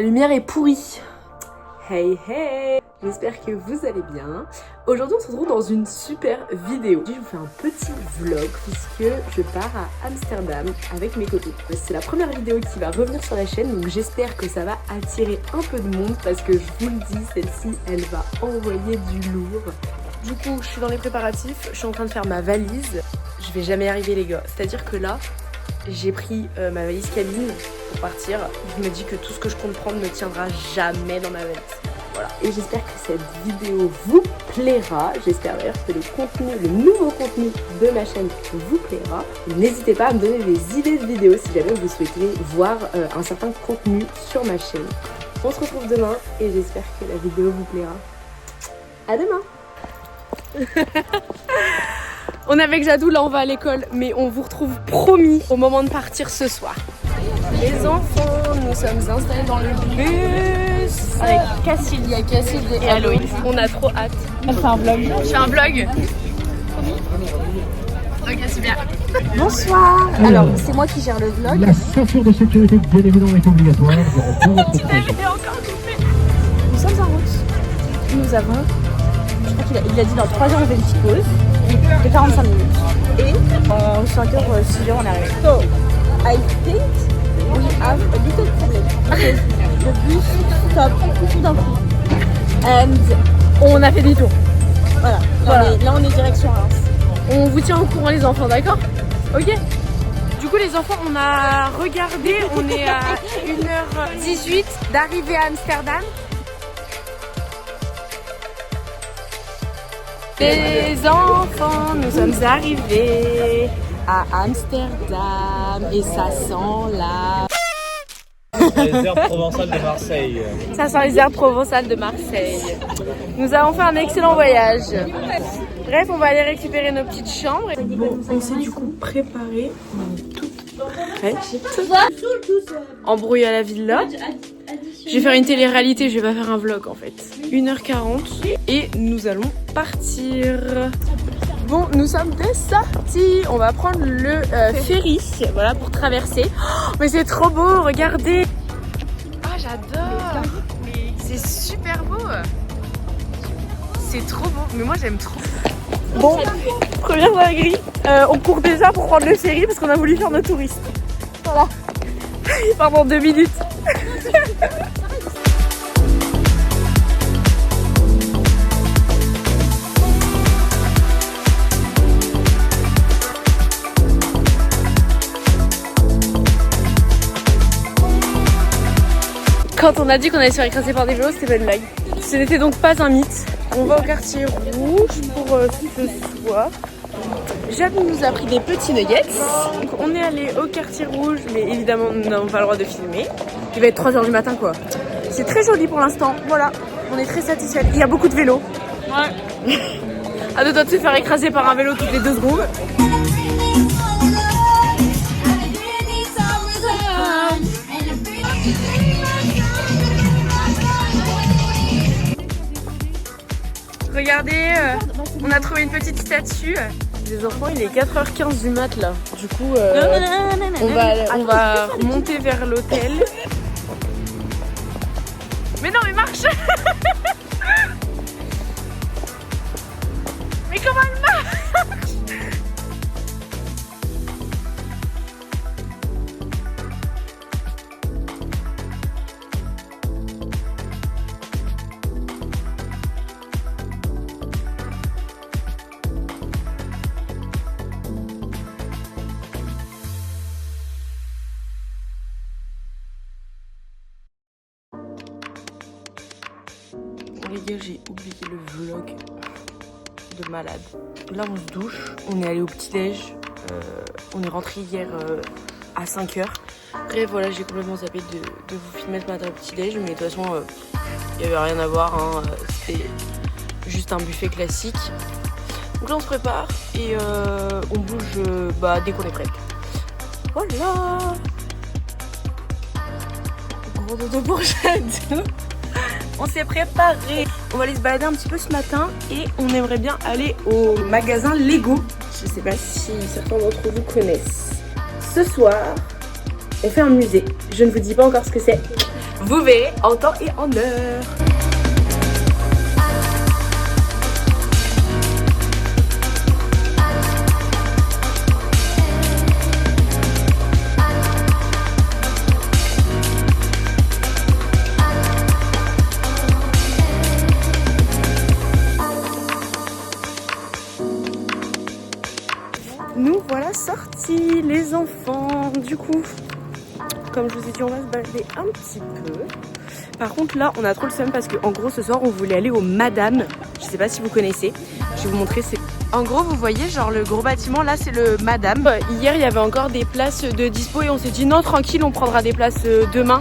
lumière est pourrie. Hey hey, j'espère que vous allez bien. Aujourd'hui on se retrouve dans une super vidéo. Je vous fais un petit vlog puisque je pars à Amsterdam avec mes copines. C'est la première vidéo qui va revenir sur la chaîne, donc j'espère que ça va attirer un peu de monde parce que je vous le dis, celle-ci elle va envoyer du lourd. Du coup je suis dans les préparatifs, je suis en train de faire ma valise. Je vais jamais y arriver les gars, c'est-à-dire que là j'ai pris ma valise cabine pour partir. Je me dis que tout ce que je compte prendre ne tiendra jamais dans ma valise. Voilà. Et j'espère que cette vidéo vous plaira. J'espère d'ailleurs que le nouveau contenu de ma chaîne vous plaira. N'hésitez pas à me donner des idées de vidéos si jamais vous souhaitez voir un certain contenu sur ma chaîne. On se retrouve demain et j'espère que la vidéo vous plaira. À demain. On est avec Jadou, là on va à l'école, mais on vous retrouve promis au moment de partir ce soir. Les enfants, nous sommes installés dans le bus avec Cassilia, et Aloïs. On a trop hâte. Elle fait un vlog. Je fais un vlog. Ok, super. Bonsoir. Alors, c'est moi qui gère le vlog. La ceinture de sécurité, bien évidemment, est obligatoire. Tu t'avais encore coupé. Nous sommes en route. Nous avons, je crois qu'il a dit dans 3 heures on fait une petite pause de 45 minutes. Et en 5h, 6h on est arrivé. So, I think we have a little problem. Because the bus stop tout d'un coup. And On a fait des tours. voilà, là on est direction Reims. On vous tient au courant les enfants, d'accord? Ok. Du coup les enfants, on a regardé, on est à 1h18 d'arriver à Amsterdam. Les enfants, nous sommes arrivés à Amsterdam et ça sent la... Les herbes provençales de Marseille. Ça sent les herbes provençales de Marseille. Nous avons fait un excellent voyage. Bref, on va aller récupérer nos petites chambres. Bon, on s'est du coup préparé. On est toutes prêtes. Embrouille à la villa. Je vais faire une télé-réalité, je vais pas faire un vlog en fait. 1h40 et nous allons partir. Bon, nous sommes sortis. On va prendre le ferry, voilà, pour traverser. Oh, mais c'est trop beau, regardez. Ah, j'adore. C'est super beau. C'est trop beau, mais moi j'aime trop. Bon, première dinguerie. On court déjà pour prendre le ferry parce qu'on a voulu faire nos touristes. Voilà. Pendant 2 minutes. Quand on a dit qu'on allait se faire écraser par des vélos, c'était pas une blague. Ce n'était donc pas un mythe. On va au quartier rouge pour ce soir. Jadou nous a pris des petits nuggets. Donc on est allé au quartier rouge, mais évidemment nous n'avons pas le droit de filmer. Il va être 3h du matin quoi. C'est très joli pour l'instant. Voilà, on est très satisfaits. Il y a beaucoup de vélos. Ouais. À deux doigts de se faire écraser par un vélo toutes les 2 secondes. Regardez, on a trouvé une petite statue. Les enfants, il est 4h15 du mat là. Du coup, on va monter vers l'hôtel. Mais non, mais marche. Mais comment elle marche? Les gars, j'ai oublié le vlog de malade. Là on se douche, on est allé au petit-déj, on est rentré hier à 5h. Bref voilà, j'ai complètement zappé de vous filmer ce matin au petit-déj, mais de toute façon il n'y avait rien à voir, hein. C'était juste un buffet classique. Donc là on se prépare et on bouge dès qu'on est prêt. Voilà. Gros dodo pour Jadou. On s'est préparé. On va aller se balader un petit peu ce matin et on aimerait bien aller au magasin Lego. Je sais pas si certains d'entre vous connaissent. Ce soir, on fait un musée. Je ne vous dis pas encore ce que c'est Vous verrez en temps et en heure. Nous voilà sortis les enfants. Du coup, comme je vous ai dit, on va se balader un petit peu. Par contre là on a trop le seum parce qu'en gros ce soir on voulait aller au Madame. Je sais pas si vous connaissez. Je vais vous montrer. En gros vous voyez genre le gros bâtiment là c'est le Madame. Hier il y avait encore des places de dispo et on s'est dit non tranquille on prendra des places demain.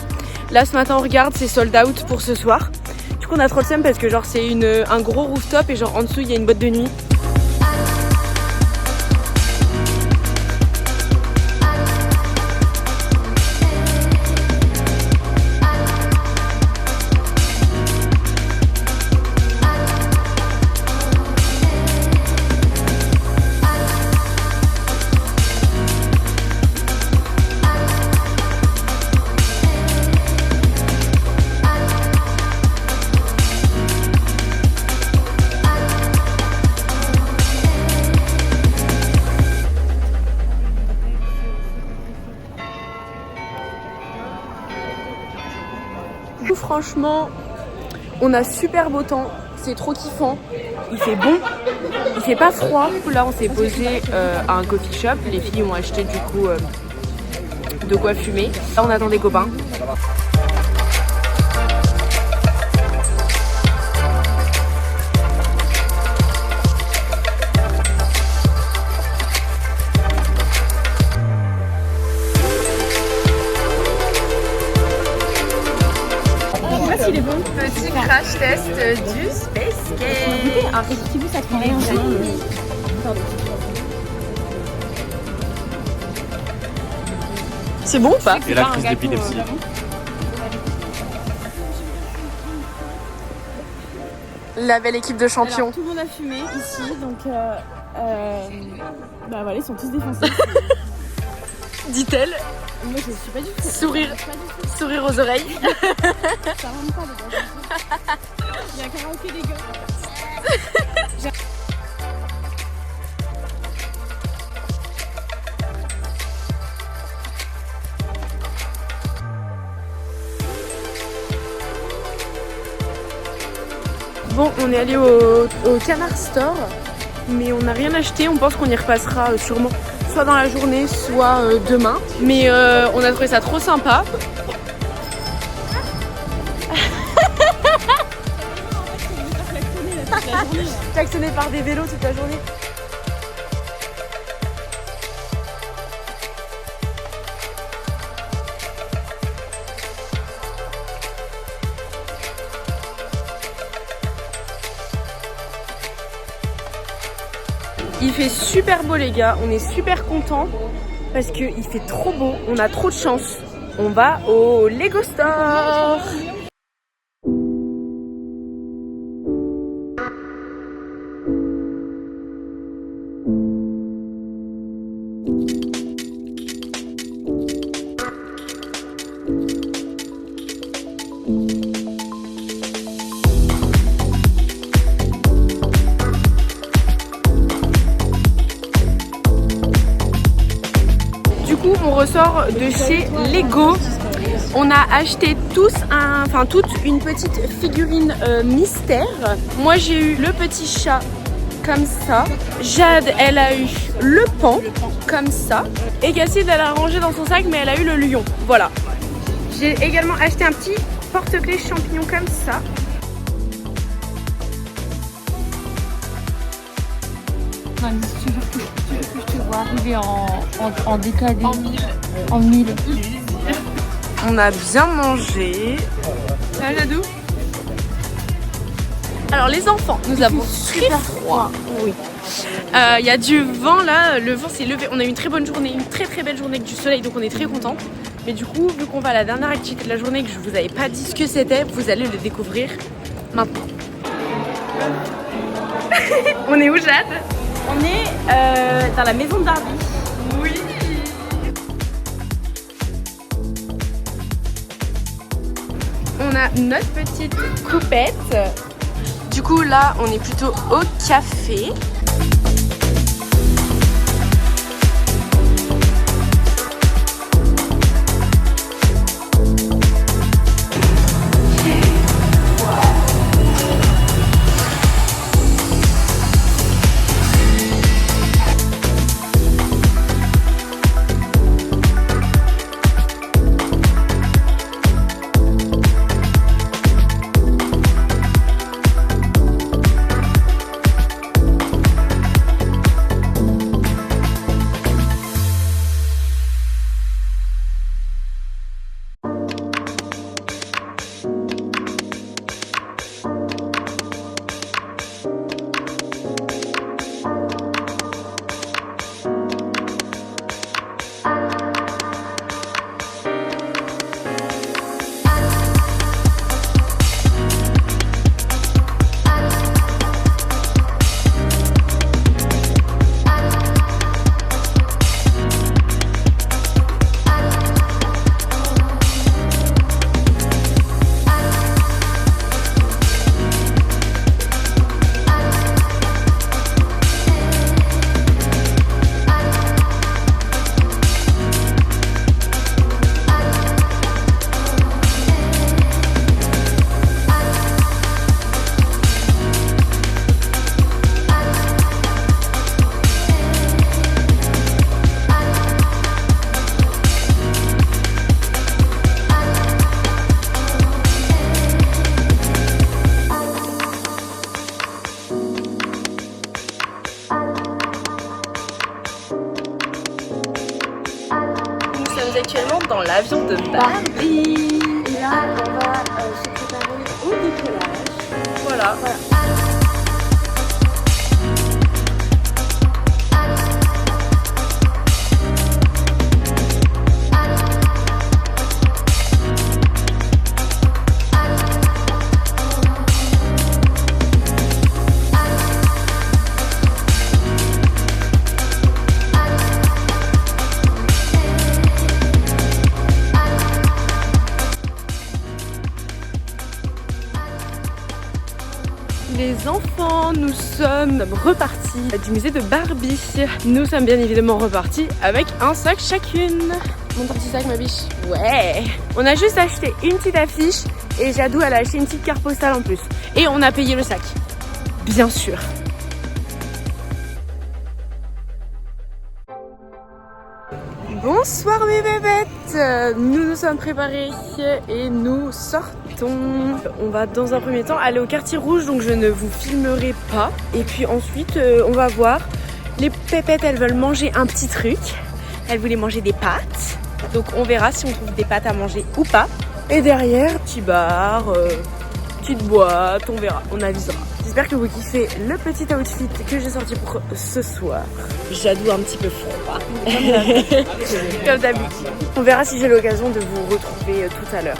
Là ce matin on regarde c'est sold out pour ce soir. Du coup on a trop le seum parce que genre c'est un gros rooftop et genre en dessous il y a une boîte de nuit. Franchement, on a super beau temps, c'est trop kiffant, il fait bon, il fait pas froid. Là on s'est posé à un coffee shop, les filles ont acheté du coup de quoi fumer. Là on attend des copains. Il est bon. Petit crash test du Space Cake. Un petit bout, ça te prend rien. C'est bon ou pas? Et la crise d'épilepsie. La belle équipe de champions. Alors, tout le monde a fumé ici, donc bah voilà, ils sont tous défoncés. Dit-elle. Moi je suis pas du tout. Sourire aux oreilles. Ça rentre pas dedans. Il y a un karaoké des gars. Bon, on est allé au Canard Store, mais on n'a rien acheté. On pense qu'on y repassera sûrement, soit dans la journée, soit demain. Mais on a trouvé ça trop sympa. Klaxonné par des vélos toute la journée. Il fait super beau les gars, on est super contents parce qu'il fait trop beau, on a trop de chance. On va au Lego Store. On ressort de chez Lego. On a acheté tous toute une petite figurine mystère. Moi j'ai eu le petit chat comme ça. Jade elle a eu le pan comme ça. Et Casside elle a rangé dans son sac mais elle a eu le lion. Voilà. J'ai également acheté un petit porte-clés champignon comme ça. Je te vois arriver en décalé. En mille. On a bien mangé. Ça va Jadou? Alors les enfants, nous avons très froid. Oui. Il y a du vent là, le vent s'est levé. On a eu une très bonne journée, une très belle journée avec du soleil, donc on est très contents. Mais du coup, vu qu'on va à la dernière activité de la journée, que je vous avais pas dit ce que c'était, vous allez le découvrir maintenant. On est où Jade? On est dans la maison de Barbie. Oui. a notre petite coupette. Du coup là on est plutôt au café. Actuellement dans l'avion de Barbie. Et là, on va se préparer au décollage. Voilà. Les enfants, nous sommes repartis du musée de Barbie. Nous sommes bien évidemment repartis avec un sac chacune. Mon petit sac, ma biche. Ouais. On a juste acheté une petite affiche et Jadou elle a acheté une petite carte postale en plus. Et on a payé le sac. Bien sûr. Bonsoir mes bébêtes. Nous nous sommes préparés et nous sortons. On va dans un premier temps aller au quartier rouge, donc je ne vous filmerai pas. Et puis ensuite on va voir. Les pépettes elles veulent manger un petit truc. Elles voulaient manger des pâtes. Donc on verra si on trouve des pâtes à manger ou pas. Et derrière, petit bar, petite boîte, on verra, on avisera. J'espère que vous kiffez le petit outfit que j'ai sorti pour ce soir. J'adoue un petit peu froid. Comme d'habitude. On verra si j'ai l'occasion de vous retrouver tout à l'heure.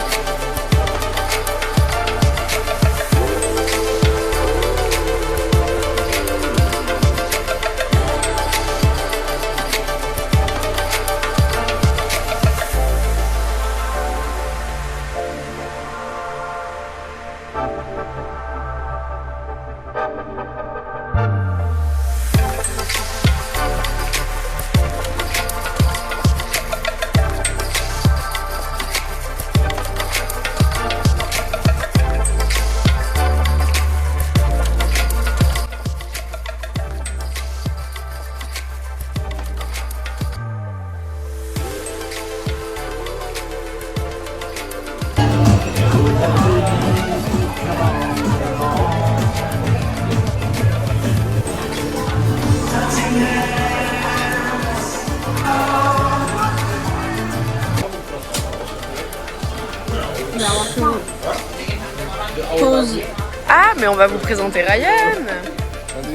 Pause. Ah, mais on va vous présenter Ryan. Je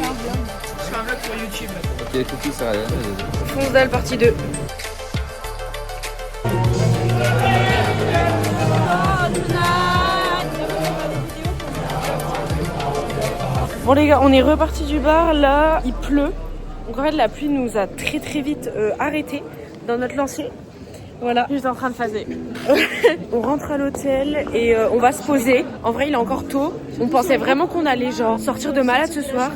fais un vlog sur YouTube. Ok, coucou, c'est Ryan. Fonsdal partie 2. Bon les gars, on est reparti du bar, là il pleut. Donc en fait la pluie nous a très vite arrêté dans notre lancée. Voilà, j'étais en train de phaser. On rentre à l'hôtel et on va se poser. En vrai, il est encore tôt. On pensait vraiment qu'on allait genre sortir de malade ce soir.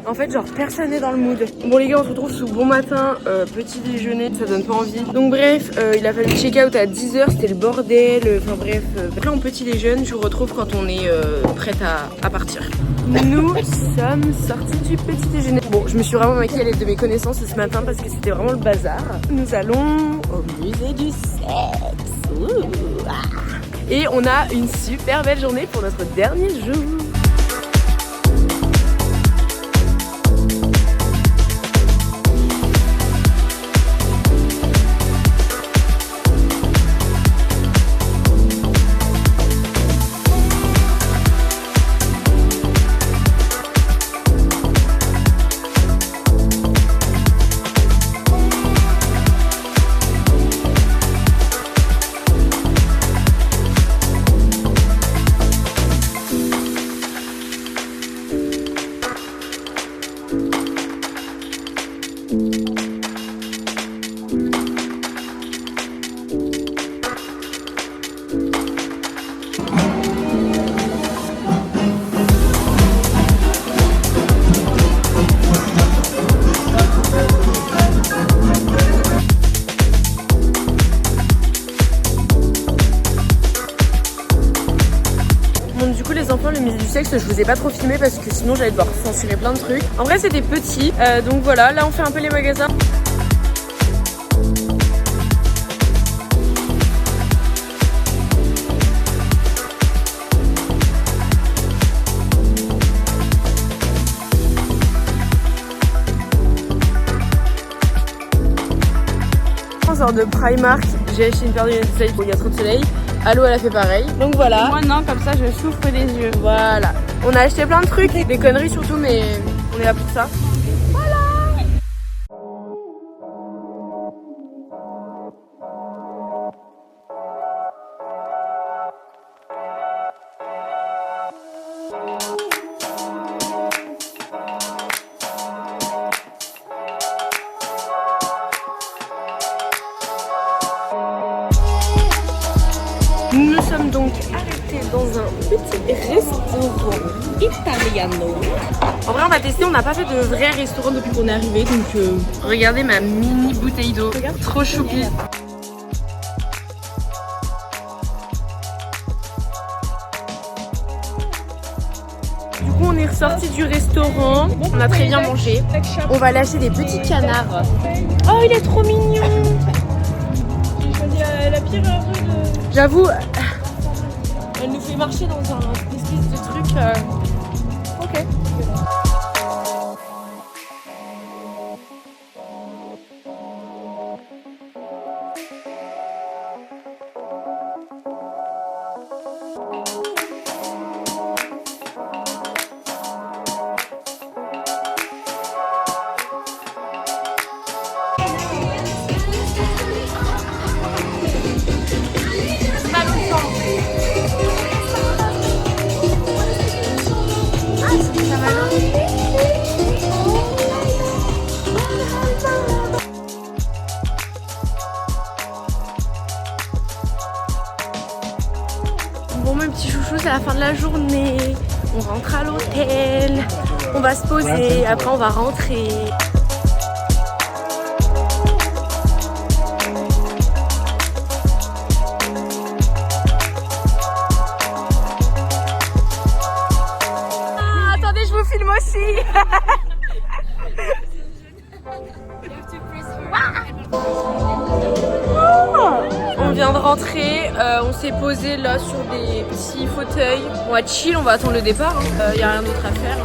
En fait, genre personne n'est dans le mood. Bon les gars, on se retrouve sous bon matin, petit déjeuner, ça donne pas envie. Donc bref, il a fallu check out à 10h, c'était le bordel. Enfin bref, là on petit déjeune, je vous retrouve quand on est prête à partir. Nous sommes sortis du petit déjeuner. Bon, je me suis vraiment maquillée à l'aide de mes connaissances ce matin parce que c'était vraiment le bazar. Nous allons au musée du sexe. Ouh, ah. Et on a une super belle journée pour notre dernier jour. Le musée du sexe, je vous ai pas trop filmé parce que sinon j'allais devoir censurer plein de trucs. En vrai c'était petit, donc voilà, là on fait un peu les magasins. En sorte de Primark, j'ai acheté une paire de lunettes de soleil, il y a trop de soleil. Allo elle a fait pareil. Donc voilà. Moi non, comme ça je souffre des yeux. Voilà. On a acheté plein de trucs, des conneries surtout, mais on est là pour ça. Nous sommes donc arrêtés dans un petit restaurant italiano. En vrai on va tester, on n'a pas fait de vrai restaurant depuis qu'on est arrivé, donc regardez ma mini bouteille d'eau, trop choupi. Du coup on est ressorti du restaurant, on a très bien mangé. On va lâcher des petits canards. Oh il est trop mignon. J'ai choisi la pire rue de... J'avoue, elle nous fait marcher dans un espèce de truc. Ok. Bon mes petits chouchous, c'est la fin de la journée. On rentre à l'hôtel. On va se poser, après on va rentrer. Ah, attendez, je vous filme aussi. On vient de rentrer, on s'est posé là sur des petits fauteuils. On va chill, on va attendre le départ, y a rien d'autre à faire.